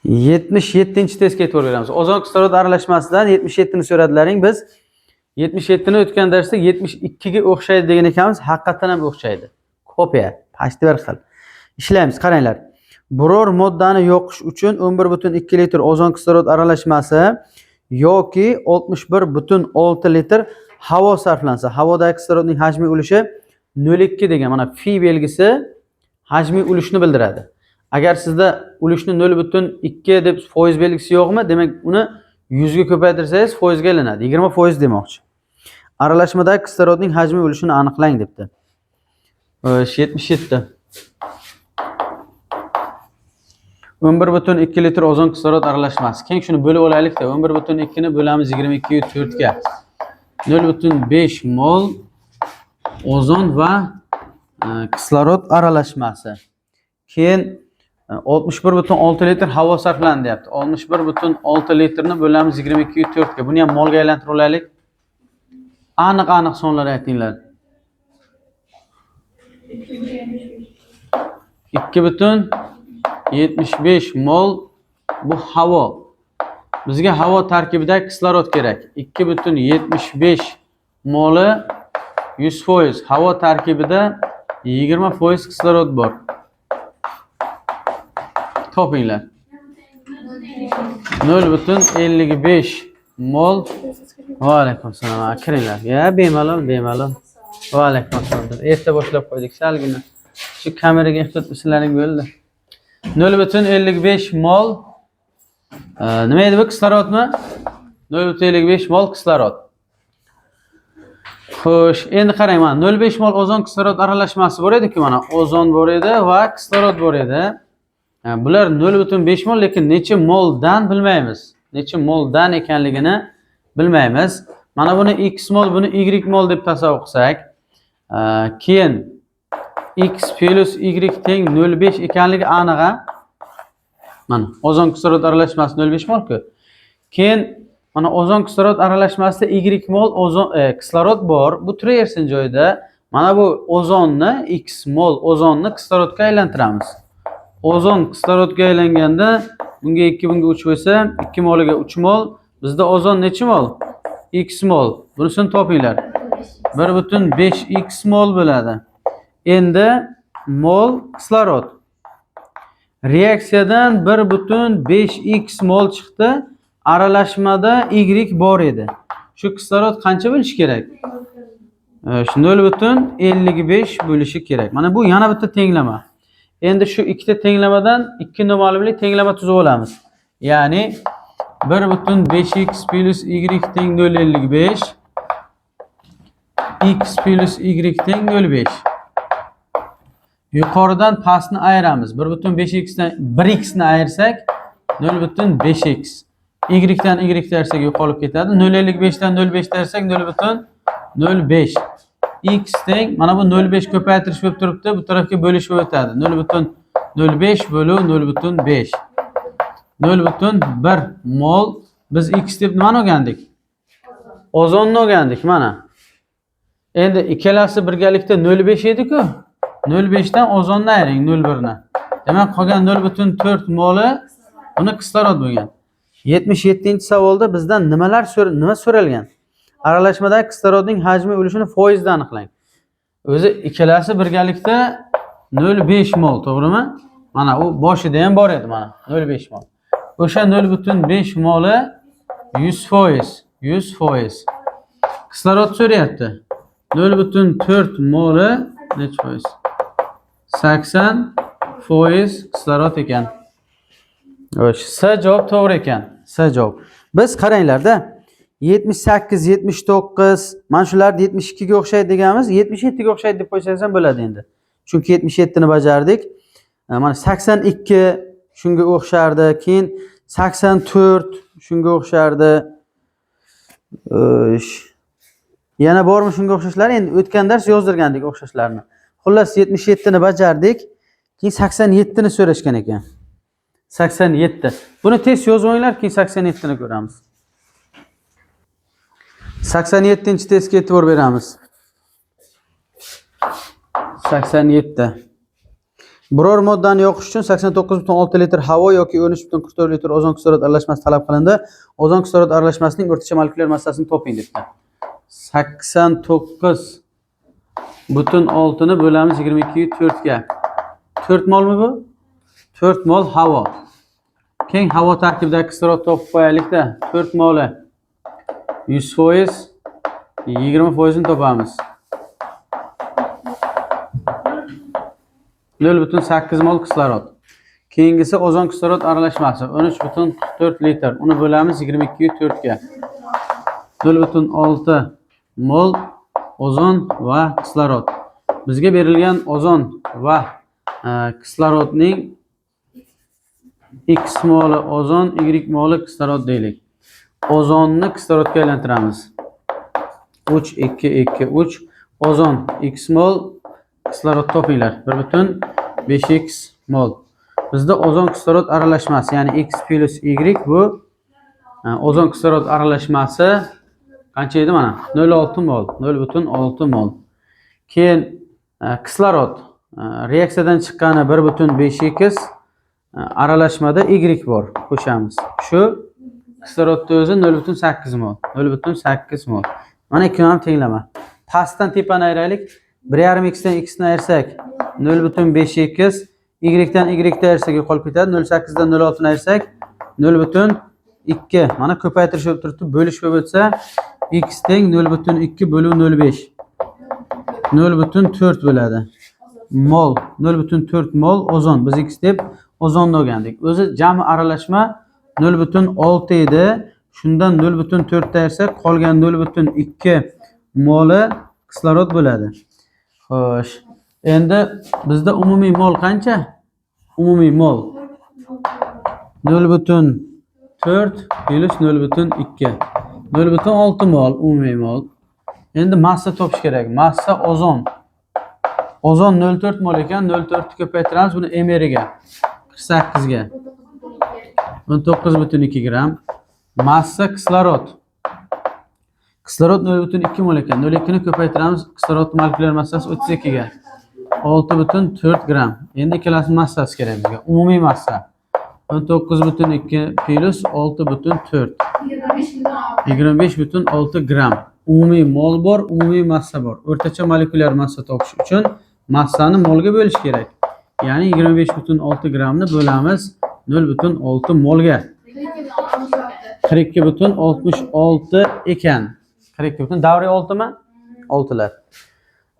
77-chi testga e'tibor beramiz. Ozon kislorod aralashmasidan 77 ni so'radilaring. Biz 77 ni o'tgan darsda 72 ga o'xshaydi degan ekanmiz. Haqiqatan ham o'xshaydi. Kopiya, pashti bir xil. Ishlaymiz, qaranglar. Biror moddani yoqish uchun 11,2 litr ozon kislorod aralashmasi yoki 61,6 litr havo sarflansa, havodagi kislorodning hajmiy ulushi 0,2 degan mana fi belgisi hajmiy ulushni bildiradi. Agar sizda ulushni 0,2 deb foiz belgisi yo'qmi, demak uni 100 ga ko'paytirsangiz foizga aylanadi. 20% demoqchi. Aralashmadagi kislorodning hajmiy ulushini aniqlang debdi. 77. 11,2 litr ozon kislorod aralashmasi. Keng shuni bo'lib olaylik-da. 11,2 ni bo'lamiz 22/4 ga. 0,5 mol ozon va kislorod aralashmasi. Keyin 61,6 litr havo sarflandi deyapti. 61,6 litrni bo'lamiz 22/4 ga. Buni ham molga aylantirib olaylik. Aniq sonlar aytinglar. 2,75 mol bu havo. Bizga havo tarkibidagi kislorod kerak. 2,75 moli 100%. Havo tarkibida 20% kislorod bor. Topinglar. 0,55 mol. Va alaykum assalom. Kiringlar. Ya bemalol. Va alaykum assalom. Erta boshlab qo'ydik salgina. Shu kameraga ehtiyot qilsalaring bo'ldi. 0,55 mol nima edi bu, kislorodmi? 0,55 mol kislorod. Xo'sh, endi qarang, mana 0,5 mol ozon kislorod aralashmasi bor edi-ku, mana ozon bor edi va kislorod bor edi. Bular 0,5 mol, lekin necha moldan bilmaymiz. Necha moldan ekanligini bilmaymiz. Mana buni x mol, buni y mol deb tasavvur qilsak, keyin x plus y teng 0,5 ekanligi aniq. Mana ozon kislorod aralashmasi 0,5 mol-ku. Keyin mana ozon kislorod aralashmasida y mol ozon kislorod bor. Bu turaversin joyida. Mana bu ozonni x mol ozonni kislorodga aylantiramiz. Ozon kislorodga aylanganda bunga 2, bunga 3 bo'lsa, 2 moliga 3 mol. Bizda ozon necha mol? X mol. Bunisini topinglar. 1,5x mol bo'ladi. Endi mol kislorod. Reaksiyadan 1,5x mol chiqdi. Aralashmada y bor edi. Shu kislorod qancha bo'lishi kerak? 0,55 bo'lishi kerak. Mana bu yana bitta tenglama. Endi shu ikkita tenglamadan ikki noma'lumli tenglama tuzib olamiz. Ya'ni 1,5x plus y teng 0,55. X plus y teng 0,5. Yuqoridan pastni ayiramiz. 1,5x dan 1x ni ayirsak 0,5x. Y dan y ayirsak yo'qolib ketadi. 0,55 dan 0,5 ayirsak 0,05. X teng mana bu 0,5 ko'paytirish bo'lib turibdi. Bu tarafga bo'lish bo'lib o'tadi. 0,05 bo'lu 0,5. 0,1 mol. Biz x deb nimani o'rgandik? Ozonni o'rgandik mana. Endi ikkalasi birgalikda 0,5 edi-ku. 0,5 dan ozonni ayiring 0,1 ni. Demak, qolgan 0,4 moli buni kislorod bo'lgan. 77-savolda bizdan nima so'ralgan? Aralashmadagi kislorodning hajmiy ulushini foizda aniqlang. O'zi ikkalasi birgalikda 0,5 mol, to'g'rimi? Mana u boshida ham bor edi mana 0,5 mol. O'sha 0,5 moli 100%. Kislorod so'rayapti. 0,4 moli necha foiz? 80% kislorod ekan. S javob to'g'ri ekan. S javob. Biz qaranglarda 78, 79, mana shular 72 ga o'xshaydi deganmiz. 77 ga o'xshaydi deb qo'ysangiz ham bo'ladi endi. Chunki 77 ni bajardik. Mana 82 shunga o'xshardi, keyin 84 shunga o'xshardi. Yana bormi shunga o'xshashlar? Endi o'tgan dars yozdirgandik o'xshashlarni. Xullas 77 ni bajardik. Keyin 87 ni so'rashgan ekan. 87. Buni tez yozib olinglar, keyin 87 ni ko'ramiz. 87-chi testga e'tibor beramiz. 87. Biror moddani yoqish uchun 89,6 litr havo yoki 13,44 litr ozon kislorod aralashmasi talab qilindi. Ozon kislorod aralashmasining o'rtacha molekulyar massasini toping debdi. 89,6 ni bo'lamiz 22 4 ga. 4 molmi bu? 4 mol havo. Keng havo tarkibidagi kislorod topib qo'yaylik-da. 4 moli 100%, 20% ni topamiz. 0,8 mol kislorod. Keyingisi ozon kislorod aralashmasi 13,44 litr. Uni bo'lamiz 22 4 ga. 0,6 mol ozon va kislorod. Bizga berilgan ozon va kislorodning x moli ozon, y moli kislorod deylik. Ozonni kislorodga aylantiramiz. 3 2 2 3 ozon x mol, kislorod topinglar. 1,5x mol. Bizda ozon kislorod aralashmasi, ya'ni x plus y bu ozon kislorod aralashmasi qancha edi mana? 0,6 mol, 0,6 mol. Keyin kislorod reaksiyadan chiqqani 1,5x, aralashmada y bor, qo'shamiz. Shu kislorodning o'zi 0,8 mol, 0,8 mol. Mana ikkini ham tenglama. Pastdan tepani ayiraylik. 1,5x dan x ni ayirsak 0,5x, y dan y ni ayirsak qolib ketadi. 0,8 dan 0,6 ni ayirsak 0,2. Mana ko'paytirish bo'lib turibdi, bo'lish bo'lib o'tsa x teng 0,2 bo'lib 0,5. 0,4 bo'ladi. Mol, 0,4 mol ozon. Biz x deb ozonni olgandik. O'zi jami aralashma 0,6 edi. Shundan 0,4 ta ayirsak qolgan 0,2 moli kislorod bo'ladi. Xo'sh. Endi bizda umumiy mol qancha? Umumiy mol 0,4 plus 0,2. 0,6 mol umumiy mol. Endi massa topish kerak. Massa ozon. Ozon 0,4 mol ekan, 0,4 ni ko'paytiramiz buni mr ga. 48 ga. 19,2 gram. Massa kislorod. Kislorod 0,2 mol ekan. 0,2 ni ko'paytiramiz, kislorod molekulyar massasi 32 ga. 6,4 gram. Endi ikkalasining massasi kerak bizga. Umumiy massa 19,2 plus 6,4. 25,6 gram. Umumiy mol bor, umumiy massa bor. O'rtacha molekulyar massa topish uchun massani molga bo'lish kerak. Ya'ni 25,6 gramni bo'lamiz 0,6 molga. 42,66 ekan. 42 davriy 6 mi? 6lar.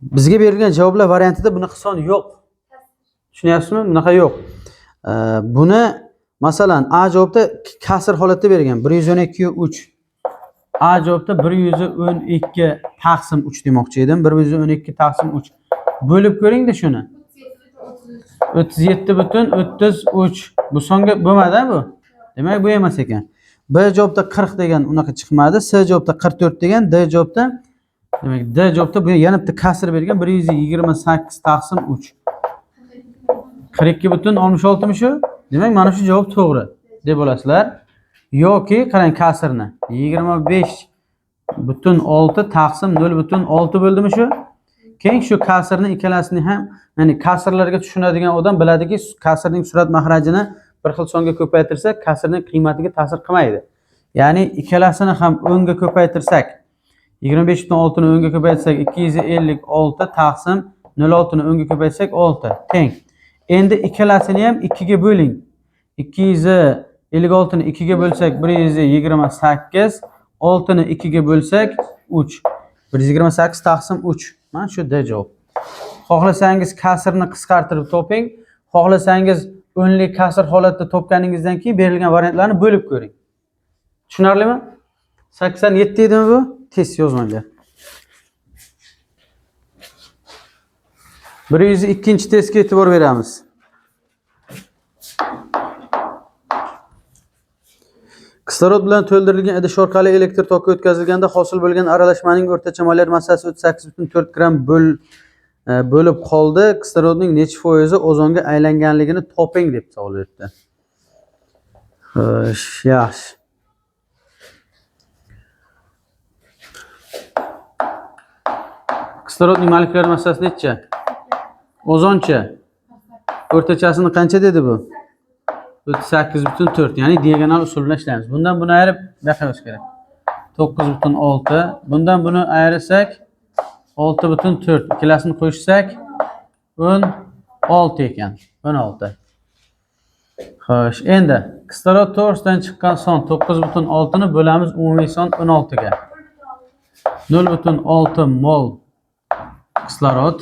Bizga berilgan javoblar variantida bunaqa son yo'q. Tushunyapsizmi? Bunaqa yo'q. Buni masalan A javobda kasr holatda berilgan 112,3. A javobda 112 taqsim 3 demoqchi edim. 112 taqsim 3. Bo'lib ko'ring-da shuni. 37,33. Bu songa bo'lmadi bu. Demak bu emas ekan. B javobda 40 degan unaqa chiqmadi. C javobda 44 degan, D javobda demak D javobda bu yana bitta kasr bergan 128 taqsim 3. 42,66 mi shu? Demak mana shu javob to'g'ri deb olasizlar. Yoki qarang kasrni. 25,6 taqsim 0,6 bo'ldimi shu? Keyin shu kasrni ikkalasini ham, ya'ni kasrlarga tushunadigan odam biladiki, kasrning surat mahrajini bir xil songa ko'paytirsak, kasrning qiymatiga ta'sir qilmaydi. Ya'ni ikkalasini ham 10 ga ko'paytirsak, 25,6 ni 10 ga ko'paytirsak 256 taqsim 0,6 ni 10 ga ko'paytirsak 6 teng. Endi ikkalasini ham 2 ga bo'ling. 256 ni 2 ga bo'lsak 128, 6 ni 2 ga bo'lsak 3. 128 taqsim 3. Mana shu D javob. Xohlasangiz kasrni qisqartirib toping, xohlasangiz o'nli kasr holatda topganingizdan keyin berilgan variantlarni bo'lib ko'ring. Tushunarlimi? 87 edimi bu? Test yozmanglar. 102-testga e'tibor beramiz. Kislorod bilan to'ldirilgan idish orqali elektr toki o'tkazilganda hosil bo'lgan aralashmaning o'rtacha molyar massasi 38,4 gram bo'lib qoldi. Kislorodning necha foizi ozonga aylanganligini toping deb savol berdi. Xo'sh, yaxshi. Kislorodning molekulyar massasi necha? Ozoncha O'rtachasini qancha dedi bu? 8,4. Ya'ni diagonal usul bilan ishlaymiz. Bundan buni ayirib baqish kerak. 9,6. Bundan buni ayirsak 6,4. Ikkalasini qo'shsak 16 ekan. 16. Xo'sh, endi kislorod to'g'risidan chiqqan son 9,6 ni bo'lamiz umumiy son 16 ga. 0,6 mol kislorod.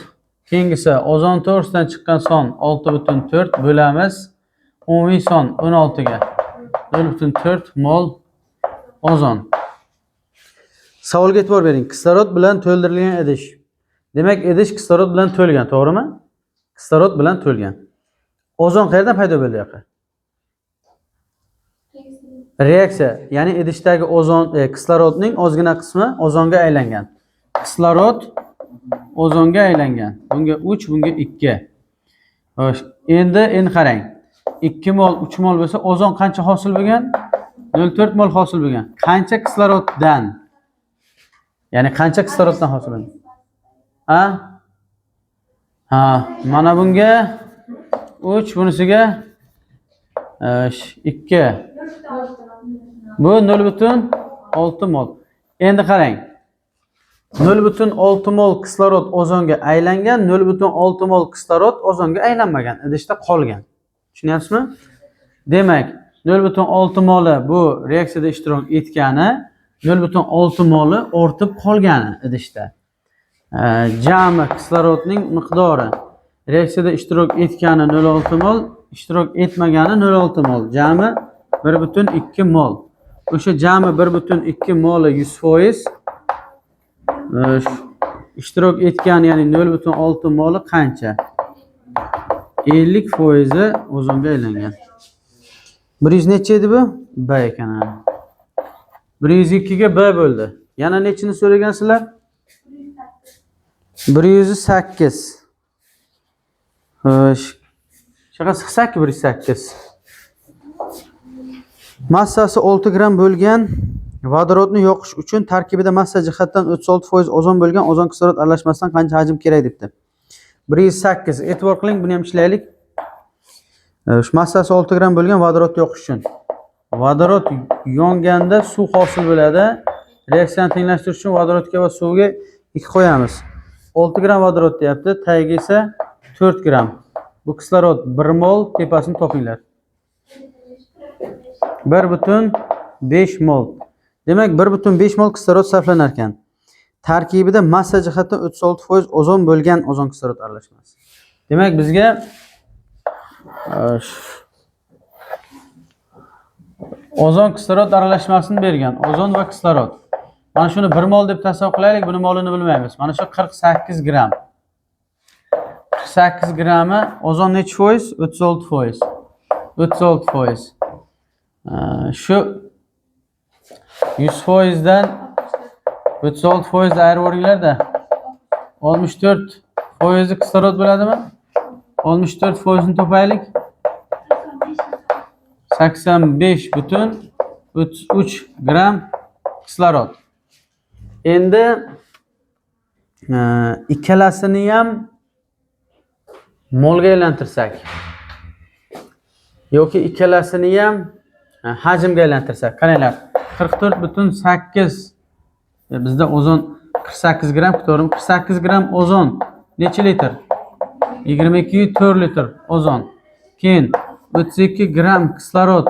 Keyingisi ozon to'g'risidan chiqqan son 6,4 bo'lamiz umumiy son 16 ga. 0,4 mol ozon. Savolga e'tibor bering. Kislorod bilan to'ldirilgan idish. Demak, idish kislorod bilan to'lgan, to'g'rimi? Kislorod bilan to'lgan. Ozon qayerdan paydo bo'ldi yo'q? Reaksiya, ya'ni idishdagi ozon, kislorodning ozgina qismi ozonga aylangan. Kislorod ozonga aylangan. Bunga 3, bunga 2. Xo'sh, endi qarang. 2 mol, 3 mol bo'lsa ozon qancha hosil bo'lgan? 0,4 mol hosil bo'lgan. Qancha kisloroddan? Ya'ni qancha kisloroddan hosil bo'lgan? Mana bunga 3, bunisiga 2. Bu 0,6 mol. Endi qarang. 0,6 mol kislorod ozonga aylangan, 0,6 mol kislorod ozonga aylanmagan, idishda qolgan. Tushunyapsizmi? Demak, 0,6 moli bu reaksiyada ishtirok etgani, 0,6 moli ortib qolgani idishda. Jami kislorodning miqdori reaksiyada ishtirok etgani 0,6 mol, ishtirok etmagani 0,6 mol. Jami 1,2 mol. O'sha jami 1,2 moli 100%. İştirok etgan, ya'ni 0,6 moli qancha? 50% ozonga aylangan. 100 necha edi bu? B ekan. 102 ga B bo'ldi. Yana nechini so'ragansizlar? 108. Xo'sh. Shaqasi qilsak 108. Massasi 6 gram bo'lgan vodorodni yoqish uchun tarkibida massa jihatdan 36% ozon bo'lgan ozon kislorod aralashmasidan qancha hajm kerak debdi. 108. E'tibor qiling, buni ham ishlaylik. Massasi 6 gram bo'lgan vodorodni yoqish uchun. Vodorod yonganda suv hosil bo'ladi. Reaksiyani tenglashtirish uchun vodorodga va suvga 2 qo'yamiz. 6 gram vodorod deyapti, tagiga esa 4 gram. Bu kislorod 1 mol, tepasini topinglar. 1,5 mol. Demak, 1,5 mol kislorod sarflanar ekan. Tarkibida massa jihatdan 36% ozon bo'lgan ozon kislorod aralashmasi. Demak, bizga ozon kislorod aralashmasini bergan. Ozon va kislorod. Mana shuni 1 mol deb tasavvur qilaylik, buni molini bilmaymiz. Mana shu 48 gram. 48 grami ozon necha foiz? 36%. 36%. Shu 100%dan 36% ayirib o'ringlar-da. 64% kislorod bo'ladimi? 64% ni topaylik. 85,33 gram kislorod. Endi ikkalasini ham molga aylantirsak yoki ikkalasini ham hajmga aylantirsak, qaranglar. 44,8 bizda ozon 48 gram, to'g'rimi? 48 gram ozon necha litr? 22,4 litr ozon. Keyin 32 gram kislorod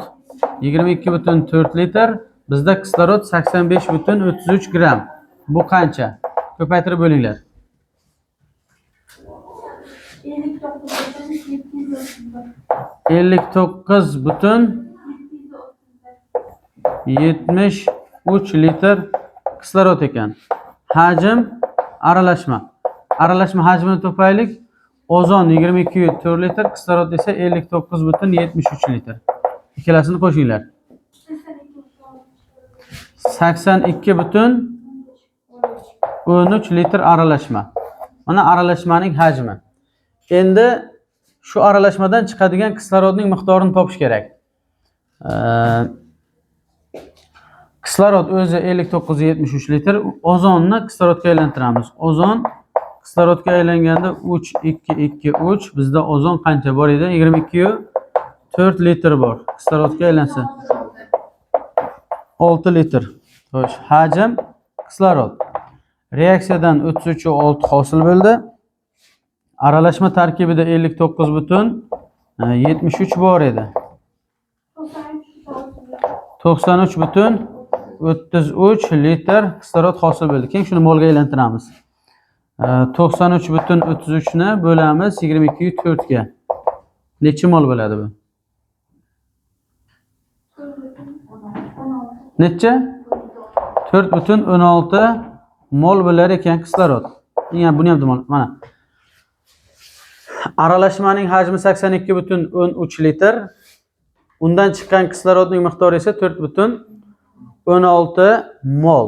22,4 litr. Bizda kislorod 85,33 gram. Bu qancha? Ko'paytirib bo'linglar. 59,73 litr kislorod ekan. Hajm aralashma. Aralashma hajmini topaylik. Ozon 22,4 litr, kislorod esa 59,73 litr. Ikkalasini qo'shinglar. 82,13 litr aralashma. Mana aralashmaning hajmi. Endi shu aralashmadan chiqadigan kislorodning miqdorini topish kerak. Kislorod o'zi 59,73 litr. Ozonni kislorodga aylantiramiz. Ozon kislorodga aylanganda 3 2 2 3 bizda ozon qancha bor edi? 22 4 litr bor. Kislorodga aylansa 6 litr. Xo'sh, hajm kislorod. Reaksiyadan 33.6 hosil bo'ldi. Aralashma tarkibida 59.73 bor edi. 93.33 litr kislorod hosil bo'ldi. Keyin shuni molga aylantiramiz. 93.33 ni bo'lamiz 22.4 ga. Necha mol bo'ladi bu? Necha? 4.16 mol bo'lar ekan kislorod. Buni ham mana. Aralashmaning hajmi 82.13 litr. Undan chiqqan kislorodning miqdori esa 4.16 mol.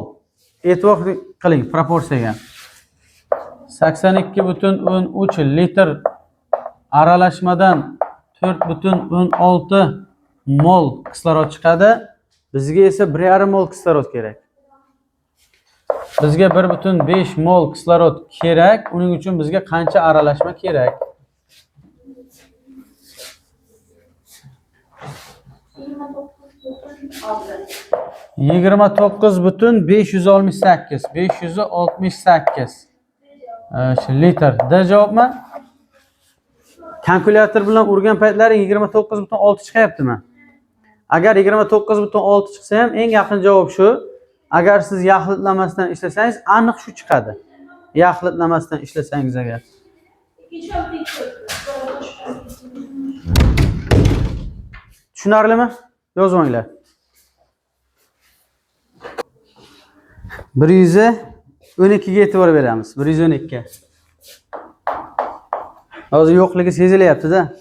E'tibor qiling proporsiyaga. 82.13 litr aralashmadan 4.16 mol kislorod chiqadi. Bizga esa 1,5 mol kislorod kerak. Bizga 1.5 mol kislorod kerak. Uning uchun bizga qancha aralashma kerak? 29.568 litr. Da javobmi? Kalkulyator bilan urgan paytlaring 29.6 chiqyaptimi? Agar 29.6 chiqsa ham eng yaqin javob shu. Agar siz yaxlitlamasdan ishlasangiz aniq shu chiqadi. Yaxlitlamasdan ishlasangiz agar. Tushunarlimi? Yozinglar. 112 ga e'tibor beramiz. 112. Hozir yo'qligi sezilyapti-da.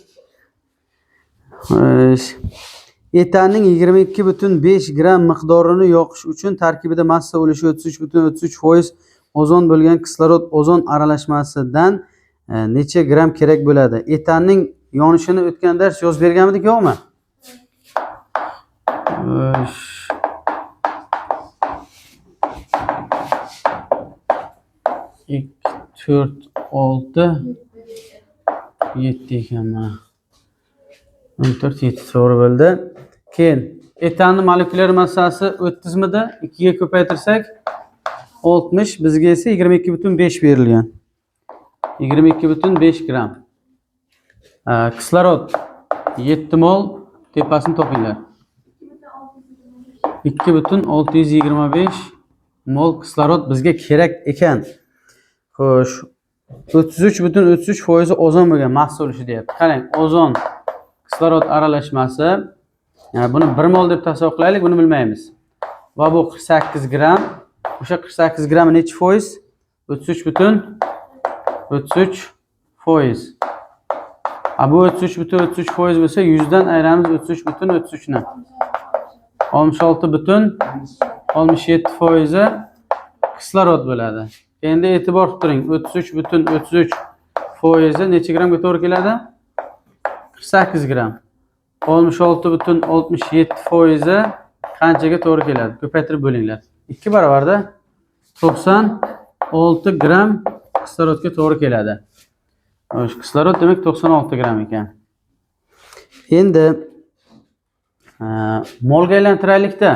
Etanning 22.5 gram miqdorini yoqish uchun tarkibida massa ulushi 33.33% ozon bo'lgan kislorod ozon aralashmasidan necha gram kerak bo'ladi? Etanning yonishini o'tgan dars yozib berganmidik, yo'qmi? 2 4 6 7 ekan mana. 14 7 to'g'ri bo'ldi. Keyin etanning molekulyar massasi 30 mida 2 ga ko'paytirsak 60, bizga esa 22.5 berilgan. 22.5 gram. Kislorod 7 mol, tepasini topinglar. 2.625 mol kislorod bizga kerak ekan. Xo'sh, 33.33% ozon bo'lgan massa ulushi deyapti. Qarang, ozon kislorod aralashmasi, yani buni 1 mol deb tasavvur qilaylik, buni bilmaymiz. Va bu 48 gram. O'sha 48 gram necha foiz? 33.33%. Bu 33.33% bo'lsa 100 dan ayiramiz 33.33 ni. 66.67% kislorod bo'ladi. Endi e'tibor turing, 33.33% necha gramga to'g'ri keladi? 48 gram. 66.67% qanchaga to'g'ri keladi? Ko'paytirib bo'linglar. 2 barobarda 96 gram kislorodga to'g'ri keladi. Kislorod demak 96 gram ekan. Endi molga aylantiraylikda.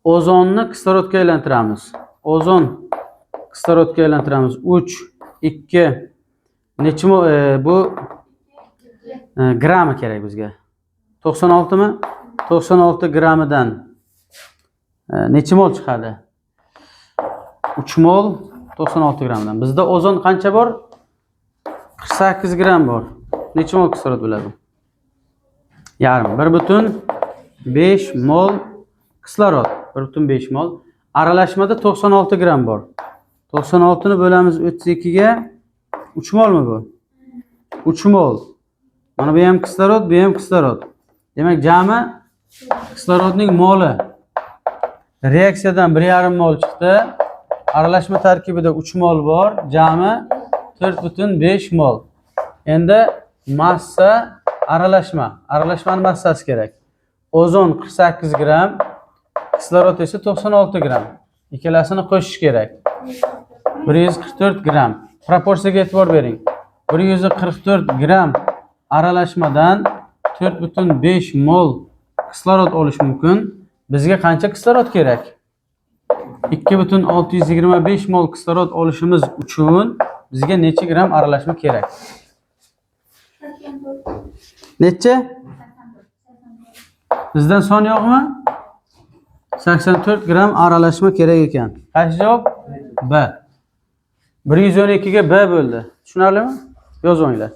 Ozonni kislorodga aylantiramiz. Ozon kislorodga aylantiramiz. 3 2 necha bu grami kerak bizga. 96 mi? 96 gramidan necha mol chiqadi? 3 mol 96 gramdan. Bizda ozon qancha bor? 48 gram bor. Necha mol kislorod bo'ladi? Yarim. 1.5 mol kislorod. 1.5 mol. Aralashmada 96 gram bor. 96 ni bo'lamiz 32 ga 3 molmi bu? 3 mol. Mana bu ham kislorod, bu ham kislorod. Demak, jami kislorodning moli reaksiyadan 1,5 mol chiqdi. Aralashma tarkibida 3 mol bor, jami 4.5 mol. Endi massa aralashmaning massasi kerak. Ozon 48 gram, kislorod esa 96 gram. Ikkalasini qo'shish kerak. 144 gram. proporsiyaga e'tibor bering. 144 gram aralashmadan 4,5 mol kislorod olish mumkin. Bizga qancha kislorod kerak? 2,625 mol kislorod olishimiz uchun bizga necha gram aralashma kerak? Necha? Bizdan son yo'qmi? 84 gram aralashma kerak ekan. Qaysi javob? B. 112 ga B bo'ldi. Tushunarlimi? Yozinglar.